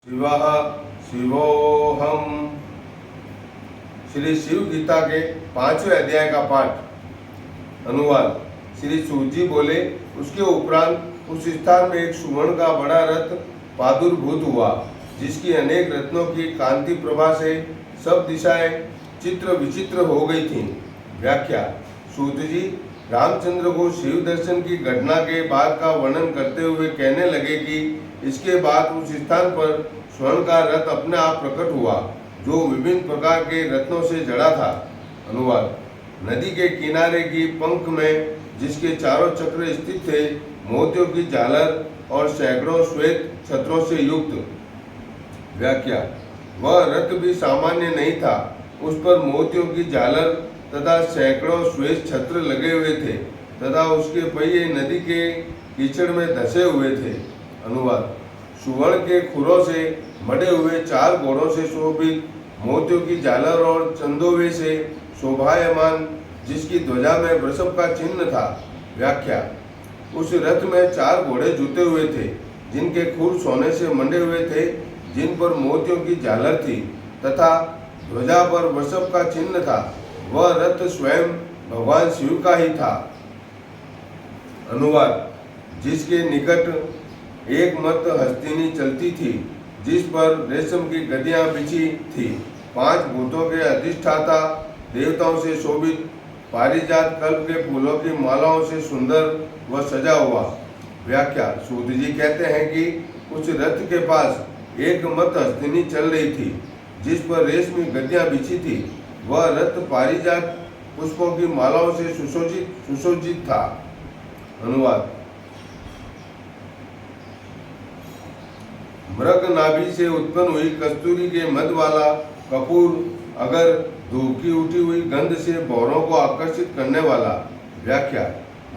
शिवः शिवोहम। श्री शिव गीता के 5वें अध्याय का पाठ। अनुवाद। श्री सूत जी बोले, उसके उपरांत उस स्थान में एक सुवर्ण का बड़ा रथ प्रादुर्भूत हुआ, जिसकी अनेक रत्नों की कांति प्रभा से सब दिशाएं चित्र विचित्र हो गई थीं। व्याख्या। सूत जी रामचंद्र को शिव दर्शन की घटना के बाद का वर्णन करते हुए कहने लगे कि इसके बाद उस स्थान पर स्वर्ण का रथ अपने आप प्रकट हुआ, जो विभिन्न प्रकार के रत्नों से जड़ा था। अनुवाद। नदी के किनारे की पंख में, जिसके चारों चक्र स्थित थे, मोतियों की झालर और सैकड़ों श्वेत छत्रों से युक्त। व्याख्या। वह रथ भी सामान्य नहीं था, उस पर मोतियों की झालर तथा सैकड़ों श्वेत छत्र लगे हुए थे तथा उसके पहिए नदी के कीचड़ में धसे हुए थे। अनुवाद। सुवर्ण के खुरों से मढ़े हुए 4 घोड़ों से शोभित, मोतियों की झालर और चंदोवे से शोभायमान, जिसकी ध्वजा में वृषभ का चिन्ह था। व्याख्या। उस रथ में 4 घोड़े जुते हुए थे, जिनके खुर सोने से मंडे हुए थे, जिन पर मोतियों की झालर थी तथा ध्वजा पर वृषभ का चिन्ह था। वह रथ स्वयं भगवान शिव का ही था। अनुवाद। जिसके निकट एक मत हस्तिनी चलती थी, जिस पर रेशम की गद्दियां बिछी थी। 5 भूतों के अधिष्ठाता, देवताओं से शोभित, पारिजात कल्प के फूलों की मालाओं से सुंदर व सजा हुआ। व्याख्या। सूत जी कहते हैं कि उस रथ के पास एक मत हस्तिनी चल रही थी, जिस पर रेशमी गद्दियां बिछी थी। वह रथ पारिजात पुष्पों की मालाओं से सुशोभित था। अनुवाद। मृग नाभि से उत्पन्न हुई कस्तूरी के मध वाला कपूर अगर धूप की उठी हुई गंध से भौरों को आकर्षित करने वाला। व्याख्या।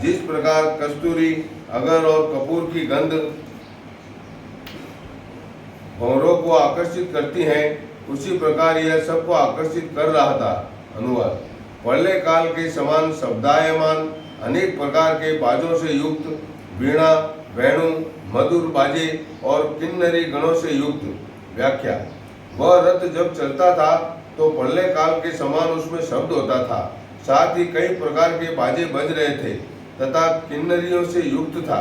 जिस प्रकार कस्तूरी अगर और कपूर की गंध भौरों को आकर्षित करती है, उसी प्रकार यह सबको आकर्षित कर रहा था। अनुवाद। प्रलय काल के समान शब्दायमान, अनेक प्रकार के बाजों से युक्त, वीणा, वेणु, मधुर बाजे और किन्नरी गणों से युक्त। व्याख्या। वह रथ जब चलता था तो प्रलय काल के समान उसमें शब्द होता था, साथ ही कई प्रकार के बाजे बज रहे थे तथा किन्नरियों से युक्त था।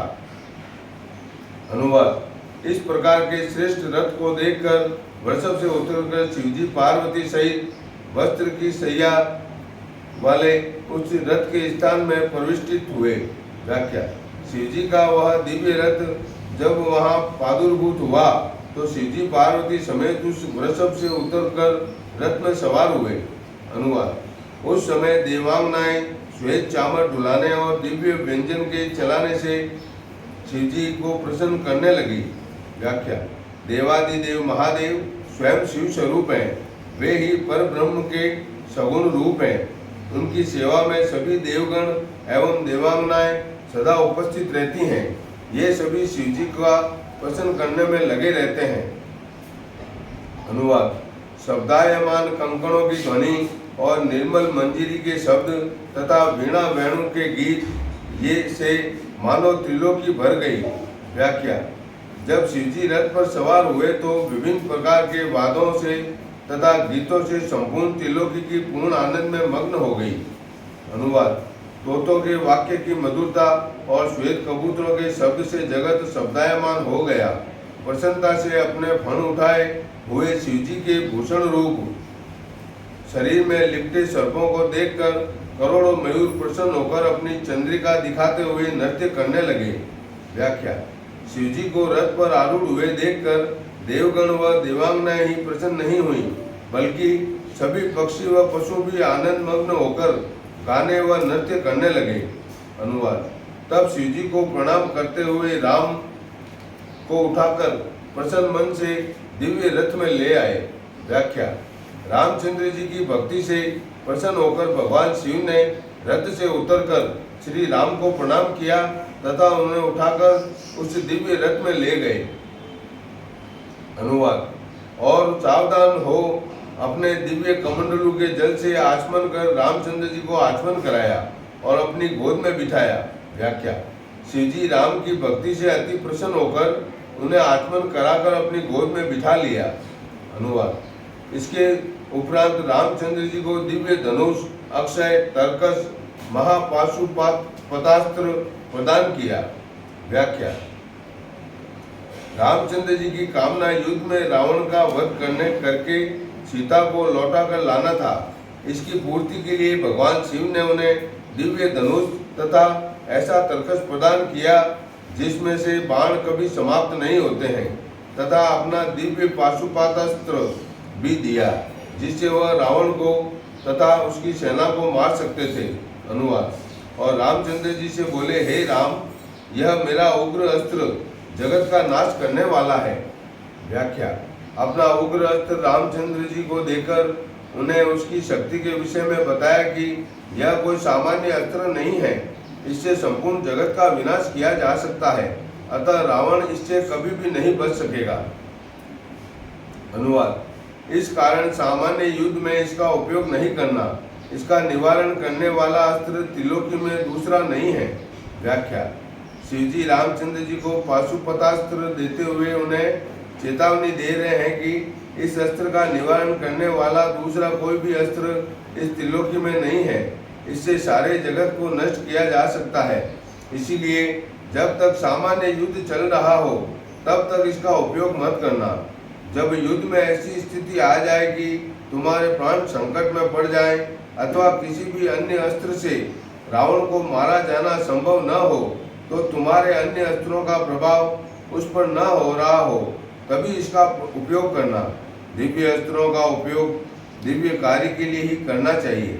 अनुवाद। इस प्रकार के श्रेष्ठ रथ को देखकर वृषभ से उतरकर शिवजी पार्वती सहित वस्त्र की सैया वाले उस रथ के स्थान में प्रविष्टित हुए। व्याख्या। शिवजी का वह दिव्य रथ जब वहां प्रादुर्भूत हुआ तो शिवजी पार्वती समेत उस वृषभ से उतरकर रथ में सवार हुए। अनुवाद। उस समय देवांगनाएं श्वेत चामर ढुलाने और दिव्य व्यंजन के चलाने से शिवजी को प्रसन्न करने लगी। व्याख्या। देवादिदेव महादेव स्वयं शिव स्वरूप हैं। वे ही पर ब्रह्म के सगुण रूप हैं। उनकी सेवा में सभी देवगण एवं देवांगनाएं सदा उपस्थित रहती हैं। ये सभी शिवजी का प्रसन्न करने में लगे रहते हैं। अनुवाद। शब्दायमान कंकणों की ध्वनि और निर्मल मंजीरी के शब्द तथा वीणा वेणु के गीत, ये से मानो त्रिलोकी भर गई। व्याख्या। जब शिवजी रथ पर सवार हुए तो विभिन्न प्रकार के वादों से तथा गीतों से संपूर्ण त्रिलोकी की पूर्ण आनंद में मग्न हो गई। अनुवाद। तोतों के वाक्य की मधुरता और श्वेत कबूतरों के शब्द से जगत शब्दायमान हो गया। प्रसन्नता से अपने फण उठाए हुए शिवजी के भूषण रूप शरीर में लिपटे सर्पों को देखकर करोड़ों मयूर प्रसन्न होकर अपनी चंद्रिका दिखाते हुए नृत्य करने लगे। व्याख्या। शिवजी को रथ पर आरूढ़ हुए देखकर देवगण व देवांगनाएं ही प्रसन्न नहीं हुई, बल्कि सभी पक्षी व पशु भी आनंद मग्न होकर गाने व नृत्य करने लगे। अनुवाद। तब शिवजी को प्रणाम करते हुए राम को उठाकर प्रसन्न मन से दिव्य रथ में ले आए। व्याख्या। रामचंद्र जी की भक्ति से प्रसन्न होकर भगवान शिव ने रथ से उतरकर श्री राम को प्रणाम किया तथा उन्हें उठाकर उस दिव्य रथ में ले गए। अनुवाद। और सावधान हो अपने दिव्य कमंडलू के जल से आचमन कर रामचंद्र जी को आचमन कराया और अपनी गोद में बिठाया। व्याख्या। शिवजी राम की भक्ति से अति प्रसन्न होकर उन्हें आत्मन कराकर अपनी गोद में बिठा लिया। अनुवाद। इसके उपरांत रामचंद्र जी को दिव्य धनुष, अक्षय, तर्कस, महापाशुपतास्त्र प्रदान किया। व्याख्या। रामचंद्र जी की कामना युद्ध में रावण का वध करके सीता को लौटा कर लाना था। इसकी पूर्ति के लिए भगवान शिव ने उन्हें दिव्य धनुष तथा ऐसा तर्कस प्रदान किया जिसमें से बाण कभी समाप्त नहीं होते हैं, तथा अपना दिव्य पाशुपतास्त्र भी दिया जिससे वह रावण को तथा उसकी सेना को मार सकते थे। अनुवाद। और रामचंद्र जी से बोले, हे राम, यह मेरा उग्र अस्त्र जगत का नाश करने वाला है। व्याख्या। अपना उग्र अस्त्र रामचंद्र जी को देकर उन्हें उसकी शक्ति के विषय में बताया कि यह कोई सामान्य अस्त्र नहीं है, इससे संपूर्ण जगत का विनाश किया जा सकता है, अतः रावण इससे कभी भी नहीं बच सकेगा। अनुवाद। इस कारण सामान्य युद्ध में इसका उपयोग नहीं करना। इसका निवारण करने वाला अस्त्र त्रिलोकी में दूसरा नहीं है। व्याख्या। शिवजी रामचंद्र जी को पाशुपतास्त्र देते हुए उन्हें चेतावनी दे रहे हैं कि इस अस्त्र का निवारण करने वाला दूसरा कोई भी अस्त्र इस त्रिलोकी में नहीं है, इससे सारे जगत को नष्ट किया जा सकता है। इसीलिए जब तक सामान्य युद्ध चल रहा हो तब तक इसका उपयोग मत करना। जब युद्ध में ऐसी स्थिति आ जाए कि तुम्हारे प्राण संकट में पड़ जाए अथवा किसी भी अन्य अस्त्र से रावण को मारा जाना संभव न हो, तो तुम्हारे अन्य अस्त्रों का प्रभाव उस पर न हो रहा हो, तभी इसका उपयोग करना। दिव्य अस्त्रों का उपयोग दिव्य कार्य के लिए ही करना चाहिए।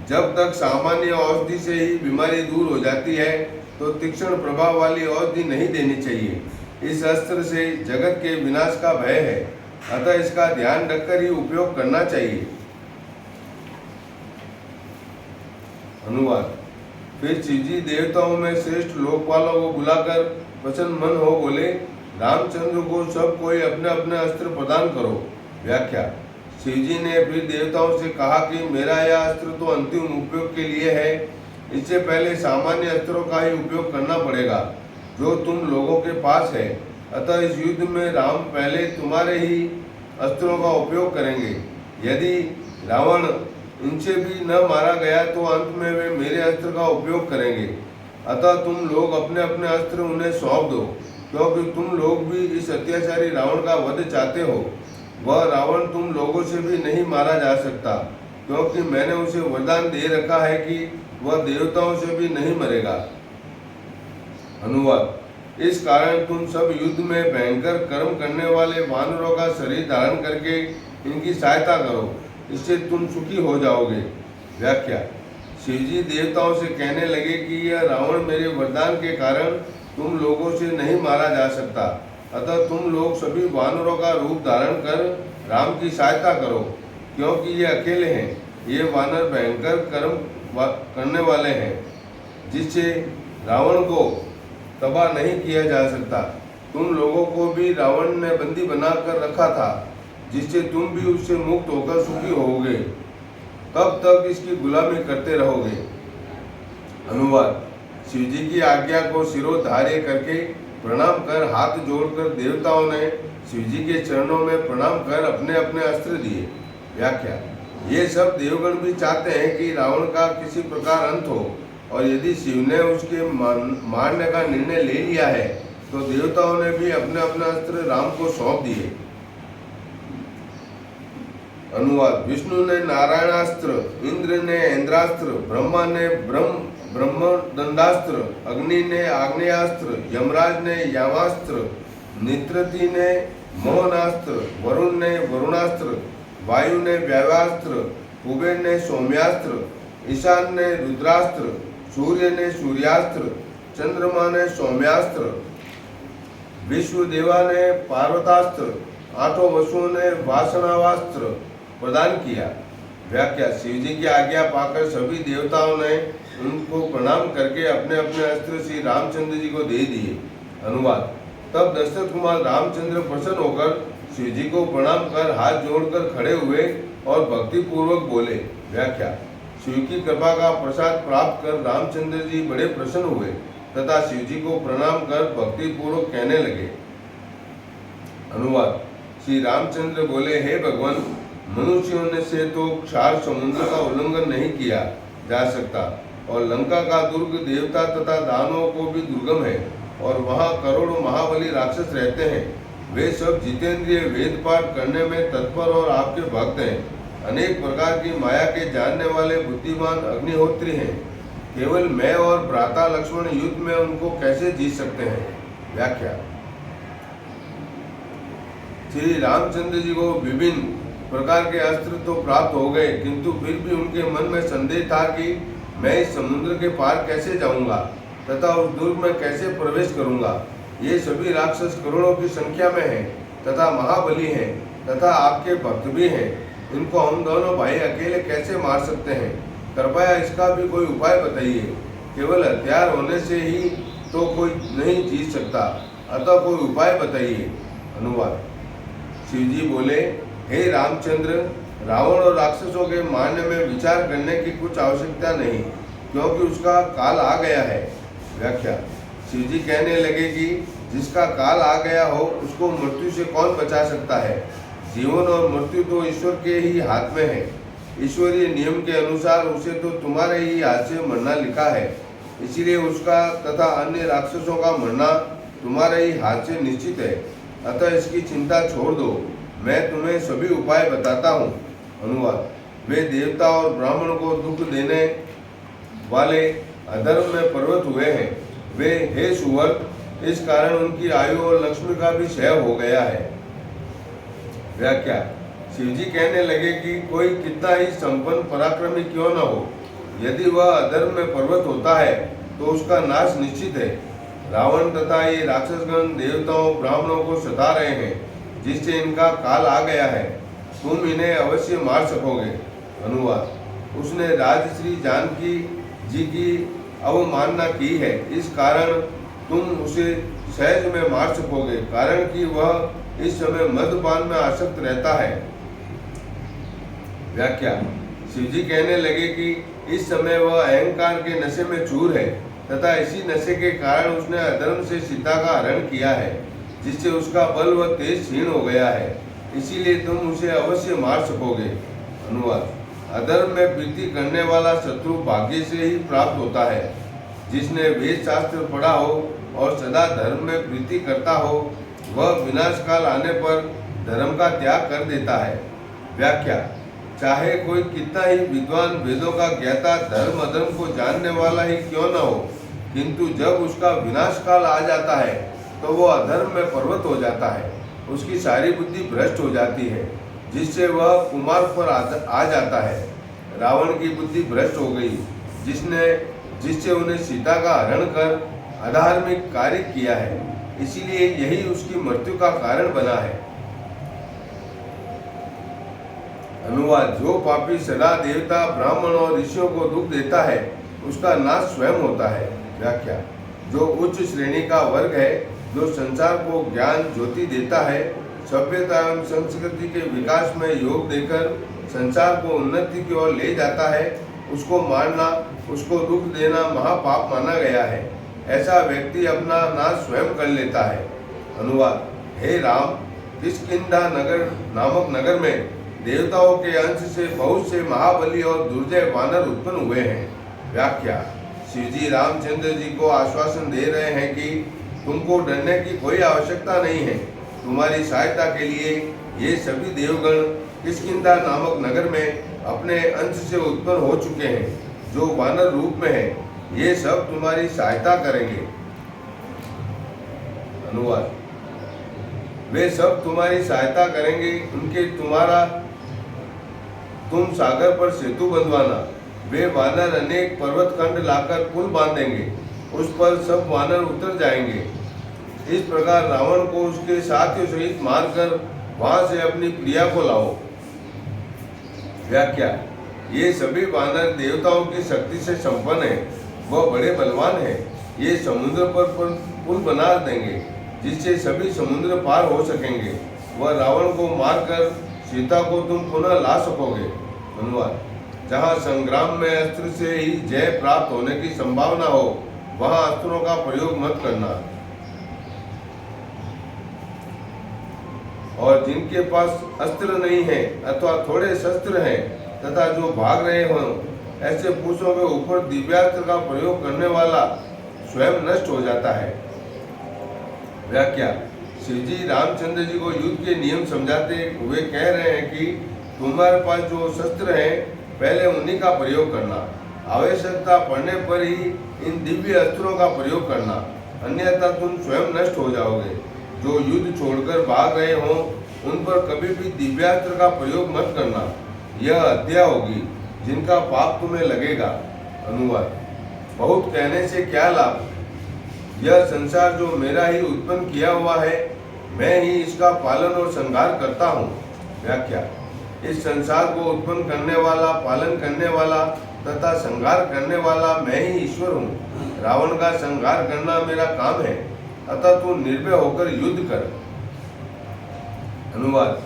जब तक सामान्य औषधि से ही बीमारी दूर हो जाती है तो तीक्ष्ण प्रभाव वाली औषधि नहीं देनी चाहिए। इस अस्त्र से जगत के विनाश का भय है, अतः इसका ध्यान रखकर ही उपयोग करना चाहिए। अनुवाद। फिर शिवजी देवताओं में श्रेष्ठ लोकपालों को बुलाकर प्रसन्न मन हो बोले, रामचंद्र को सब कोई अपने अपने अस्त्र प्रदान करो। व्याख्या। शिवजी ने फिर देवताओं से कहा कि मेरा यह अस्त्र तो अंतिम उपयोग के लिए है, इससे पहले सामान्य अस्त्रों का ही उपयोग करना पड़ेगा जो तुम लोगों के पास है। अतः इस युद्ध में राम पहले तुम्हारे ही अस्त्रों का उपयोग करेंगे। यदि रावण इनसे भी न मारा गया तो अंत में वे मेरे अस्त्र का उपयोग करेंगे। अतः तुम लोग अपने अपने अस्त्र उन्हें सौंप दो, क्योंकि तुम लोग भी इस अत्याचारी रावण का वध चाहते हो। वह रावण तुम लोगों से भी नहीं मारा जा सकता, क्योंकि मैंने उसे वरदान दे रखा है कि वह देवताओं से भी नहीं मरेगा। अनुवाद। इस कारण तुम सब युद्ध में भयंकर कर्म करने वाले वानरों का शरीर धारण करके इनकी सहायता करो, इससे तुम सुखी हो जाओगे। व्याख्या। शिवजी देवताओं से कहने लगे कि यह रावण मेरे वरदान के कारण तुम लोगों से नहीं मारा जा सकता, अतः तुम लोग सभी वानरों का रूप धारण कर राम की सहायता करो, क्योंकि ये अकेले हैं। ये वानर भयंकर कर्म करने वाले हैं, जिससे रावण को तबाह नहीं किया जा सकता। तुम लोगों को भी रावण ने बंदी बनाकर रखा था, जिससे तुम भी उससे मुक्त होकर सुखी होगे। तब तक इसकी गुलामी करते रहोगे। अनुवाद। शिवजी की आज्ञा को सिरोधार्य करके प्रणाम कर हाथ जोड़कर देवताओं ने शिवजी के चरणों में प्रणाम कर अपने अपने अस्त्र दिए। व्याख्या। ये सब देवगण भी चाहते हैं कि रावण का किसी प्रकार अंत हो, और यदि शिव ने उसके मारने का निर्णय ले लिया है तो देवताओं ने भी अपने अपने अस्त्र राम को सौंप दिए। अनुवाद। विष्णु ने नारायणास्त्र, इंद्र ने इंद्रास्त्र, ब्रह्मा ने ब्रह्मदंडास्त्र, अग्नि ने आग्नेयास्त्र, यमराज ने यामास्त्र, नित्रति ने मोहनास्त्र, वरुण ने वरुणास्त्र, वायु ने व्यावास्त्र, कुबेर ने सौम्यास्त्र, ईशान ने रुद्रास्त्र, सूर्य ने सूर्यास्त्र, चंद्रमा ने सौम्यास्त्र, विश्वदेवा ने पार्वतास्त्र, आठों वसुओं ने वासनावास्त्र प्रदान किया। व्याख्या। शिवजी की आज्ञा पाकर सभी देवताओं ने उनको प्रणाम करके अपने अपने अस्त्र श्री रामचंद्र जी को दे दिए। अनुवाद। तब दशरथ कुमार रामचंद्र प्रसन्न होकर शिवजी को प्रणाम कर हाथ जोड़कर खड़े हुए और भक्ति पूर्वक बोले। व्याख्या। शिव की कृपा का प्रसाद प्राप्त कर रामचंद्र जी बड़े प्रसन्न हुए। तथा शिवजी को प्रणाम कर भक्ति पूर्वक कहने लगे। अनुवाद। श्री रामचंद्र बोले, हे भगवान, मनुष्यों ने से तो क्षार समुद्र का उल्लंघन नहीं किया जा सकता और लंका का दुर्ग देवता तथा दानवों को भी दुर्गम है और वहाँ करोड़ों महाबली राक्षस रहते हैं। वे सब जितेंद्रिय वेद पाठ करने में तत्पर और आपके भक्त हैं। अनेक प्रकार की माया के जानने वाले बुद्धिमान अग्निहोत्री हैं। केवल मैं और भ्राता लक्ष्मण युद्ध में उनको कैसे जीत सकते हैं। व्याख्या। श्री रामचंद्र जी को विभिन्न प्रकार के अस्त्र तो प्राप्त हो गए, किंतु फिर भी उनके मन में संदेह था कि मैं इस समुद्र के पार कैसे जाऊंगा तथा उस दुर्ग में कैसे प्रवेश करूंगा। ये सभी राक्षस करोड़ों की संख्या में हैं तथा महाबली हैं तथा आपके भक्त भी हैं। इनको हम दोनों भाई अकेले कैसे मार सकते हैं। कृपया इसका भी कोई उपाय बताइए। केवल हथियार होने से ही तो कोई नहीं जीत सकता, अतः कोई उपाय बताइए। अनुवाद। शिवजी बोले, हे रामचंद्र, रावण और राक्षसों के मारने में विचार करने की कुछ आवश्यकता नहीं, क्योंकि उसका काल आ गया है। व्याख्या। शिवजी कहने लगे कि जिसका काल आ गया हो उसको मृत्यु से कौन बचा सकता है। जीवन और मृत्यु तो ईश्वर के ही हाथ में है। ईश्वरीय नियम के अनुसार उसे तो तुम्हारे ही हाथ से मरना लिखा है, इसीलिए उसका तथा अन्य राक्षसों का मरना तुम्हारे ही हाथ से निश्चित है। अतः इसकी चिंता छोड़ दो, मैं तुम्हें सभी उपाय बताता हूँ। अनुवाद। वे देवता और ब्राह्मण को दुख देने वाले अधर्म में प्रवृत्त हुए हैं। वे, हे सुवर्त, इस कारण उनकी आयु और लक्ष्मी का भी क्षय हो गया है। व्याख्या। शिवजी कहने लगे कि कोई कितना ही संपन्न पराक्रमी क्यों न हो, यदि वह अधर्म में प्रवृत्त होता है तो उसका नाश निश्चित है। रावण तथा ये राक्षसगण देवताओं ब्राह्मणों को सता रहे हैं, जिससे इनका काल आ गया है। तुम इन्हें अवश्य मार सकोगे। अनुवाद। उसने राजश्री जानकी जी की अवमानना की है, इस कारण तुम उसे सहज में मार सकोगे, कारण कि वह इस समय मद्यपान में आसक्त रहता है। व्याख्या। शिवजी कहने लगे कि इस समय वह अहंकार के नशे में चूर है तथा इसी नशे के कारण उसने अधर्म से सीता का हरण किया है, जिससे उसका बल व तेज क्षीण हो गया है। इसीलिए तुम उसे अवश्य मार सकोगे। अनुवाद। अधर्म में प्रीति करने वाला शत्रु भाग्य से ही प्राप्त होता है। जिसने वेद शास्त्र पढ़ा हो और सदा धर्म में प्रीति करता हो, वह विनाश काल आने पर धर्म का त्याग कर देता है। व्याख्या। चाहे कोई कितना ही विद्वान वेदों का ज्ञाता धर्म अधर्म को जानने वाला ही क्यों न हो, किंतु जब उसका विनाश काल आ जाता है तो वो अधर्म में प्रवृत्त हो जाता है। उसकी सारी बुद्धि भ्रष्ट हो जाती है, जिससे वह कुमार्ग पर आ जाता है। रावण की बुद्धि भ्रष्ट हो गई, जिससे उन्हें सीता का हरण कर अधार्मिक कार्य किया है, इसीलिए यही उसकी मृत्यु का कारण बना है। अनुवाद। जो पापी सदा देवता ब्राह्मण और ऋषियों को दुख देता है, उसका नाश स्वयं होता है। व्याख्या। जो उच्च श्रेणी का वर्ग है, जो संसार को ज्ञान ज्योति देता है, सभ्यता एवं संस्कृति के विकास में योग देकर संसार को उन्नति की ओर ले जाता है, उसको मारना, उसको दुख देना महापाप माना गया है। ऐसा व्यक्ति अपना नाश स्वयं कर लेता है। अनुवाद। हे राम, किष्किंधा नगर नामक नगर में देवताओं के अंश से बहुत से महाबली और दुर्जय वानर उत्पन्न हुए हैं। व्याख्या। शिवजी रामचंद्र जी को आश्वासन दे रहे हैं कि तुमको डरने की कोई आवश्यकता नहीं है। तुम्हारी सहायता के लिए ये सभी देवगण किष्किंधा नामक नगर में अपने अंश से उत्पन्न हो चुके हैं, जो वानर रूप में है। ये सब तुम्हारी सहायता करेंगे। अनुवाद। वे सब तुम्हारी सहायता करेंगे। तुम सागर पर सेतु बंधवाना। वे वानर अनेक पर्वत खंड लाकर पुल बांधेंगे, उस पर सब वानर उतर जाएंगे। इस प्रकार रावण को उसके साथियों सहित मारकर वहां से अपनी प्रिया को लाओ। व्याख्या। ये सभी वानर देवताओं की शक्ति से संपन्न है, वह बड़े बलवान है। ये समुद्र पर पुल बना देंगे, जिससे सभी समुद्र पार हो सकेंगे। वह रावण को मारकर सीता को तुम पुनः ला सकोगे। अनुवाद। जहाँ संग्राम में अस्त्र से ही जय प्राप्त होने की संभावना हो, वहां अस्त्रों का प्रयोग मत करना। और जिनके पास अस्त्र नहीं है अथवा थोड़े शस्त्र हैं तथा जो भाग रहे हों, ऐसे पुरुषों के ऊपर दिव्यास्त्र का प्रयोग करने वाला स्वयं नष्ट हो जाता है। व्याख्या। शिव जी रामचंद्र जी को युद्ध के नियम समझाते हुए कह रहे हैं कि तुम्हारे पास जो शस्त्र हैं पहले उन्हीं का प्रयोग करना, आवश्यकता पड़ने पर ही इन दिव्य अस्त्रों का प्रयोग करना, अन्यथा तुम स्वयं नष्ट हो जाओगे। जो युद्ध छोड़कर भाग रहे हों उन पर कभी भी दिव्यास्त्र का प्रयोग मत करना, यह हत्या होगी जिनका पाप तुम्हें लगेगा। अनुवाद। बहुत कहने से क्या लाभ, यह संसार जो मेरा ही उत्पन्न किया हुआ है, मैं ही इसका पालन और संहार करता हूँ। व्याख्या। इस संसार को उत्पन्न करने वाला, पालन करने वाला तथा संहार करने वाला मैं ही ईश्वर हूँ। रावण का संहार करना मेरा काम है, अतः तू निर्भय होकर युद्ध कर। अनुवाद।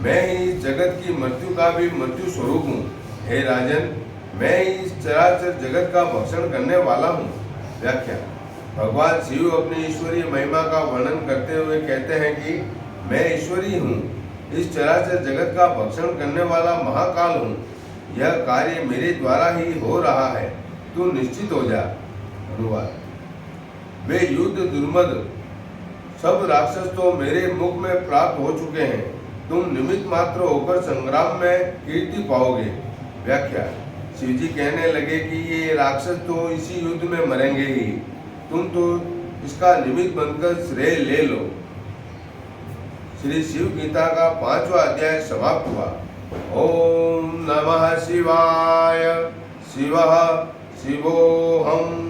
मैं ही इस जगत की मृत्यु का भी मृत्यु स्वरूप हूँ। हे राजन, मैं ही इस चराचर जगत का भक्षण करने वाला हूँ। व्याख्या। भगवान शिव अपनी ईश्वरीय महिमा का वर्णन करते हुए कहते हैं कि मैं ईश्वरी हूँ, इस चराचर जगत का भक्षण करने वाला महाकाल हूँ। यह कार्य मेरे द्वारा ही हो रहा है, तू निश्चित हो जा। अनुवाद। वे युद्ध दुर्मद सब राक्षस तो मेरे मुख में प्राप्त हो चुके हैं, तुम निमित्त मात्र होकर संग्राम में कीर्ति पाओगे। व्याख्या। शिव जी कहने लगे कि ये राक्षस तो इसी युद्ध में मरेंगे ही, तुम तो इसका निमित्त बनकर श्रेय ले लो। श्री शिव गीता का 5वां अध्याय समाप्त हुआ। ओम नमः शिवाय। शिवः शिवोऽहम्।